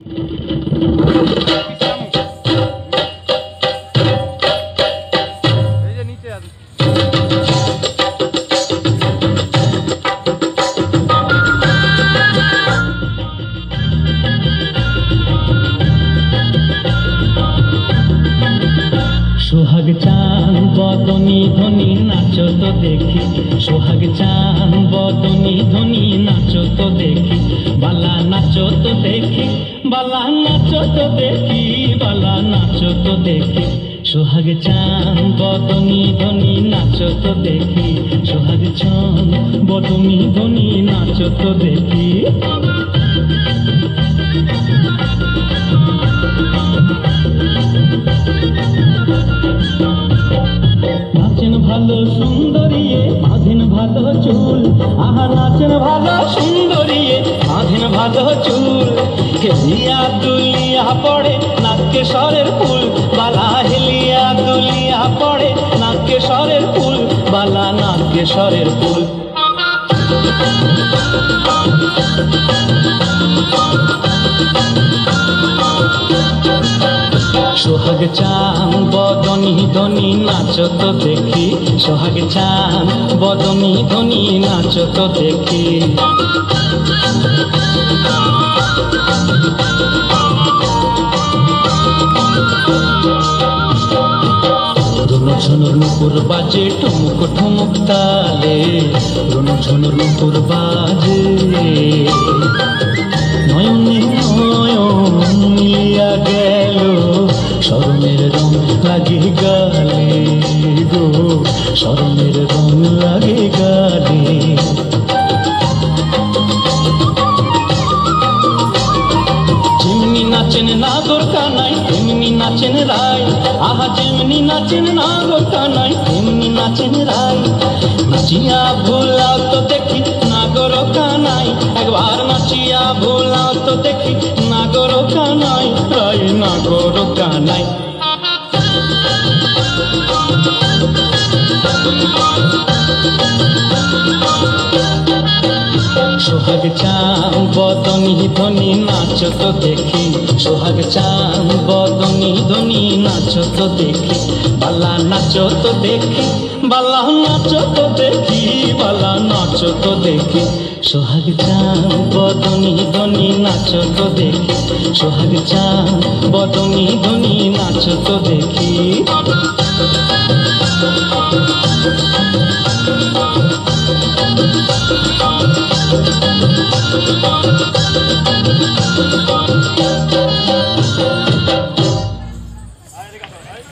সোহাগ চাঁদ বদনী ধ্বনি নাচো তো দেখি, সোহাগ চাঁদ বদনী ধ্বনি নাচো তো দেখি, বালা নাচো তো দেখি, বালা নাচো তো দেখি, বালা নাচো তো দেখি। সোহাগ চাঁদ বদনী ধ্বনি নাচো তো দেখি, সোহাগ চাঁদ বদনী ধ্বনি নাচো তো দেখি। নাচেন ভালো সুন্দরিয়ে বাঁধেন ভালো চুল, আহা নাচেন ভালো সুন্দরিয়ে বাঁধেন ভালো চুল। হেলিয়া দুলিয়া পড়ে নাক্যেশ্বরের ফুল, বালা হেলিয়া দুলিয়া পড়ে নাক্যেশ্বরের ফুল, বালা নাক্যেশ্বরের ফুল। সোহাগ চাঁদ বদনী ধ্বনি নাচো তো দেখি, সোহাগ চাঁদ বদনী ধ্বনি নাচো তো দেখি। ঝুনুর নুপুর বাজে ঠুমুক ঠুমুক তালে, ঝুনুর নুপুর বাজে নয়নে নয়ন মিলিয়া গেল, শরমের রং লাগে গালে গো, শরমের রং লাগে গালে। যেমনি নাচেন নাগর কানাই তেমনি নাচেন রায়, আহা যেমনি নাচেন নাগর কানাই তেমনি নাচেন রায়। নাচিয়া ভুলাও তো দেখি নাগর কানাই, একবার নাচিয়া ভুলাও তো দেখি নাগর কানাই, রায় নাগর কানাই। সোহাগ চাঁদ বদনী ধ্বনি নাচো তো দেখি, সোহাগ চাঁদ বদনী ধ্বনি নাচো তো দেখি, বালা নাচো তো দেখি, বালা নাচো তো দেখি, বালা নাচো তো দেখি। সোহাগ চাঁদ বদনী ধ্বনি নাচো তো দেখি, সোহাগ চাঁদ বদনী ধ্বনি নাচো তো দেখি। Thank you.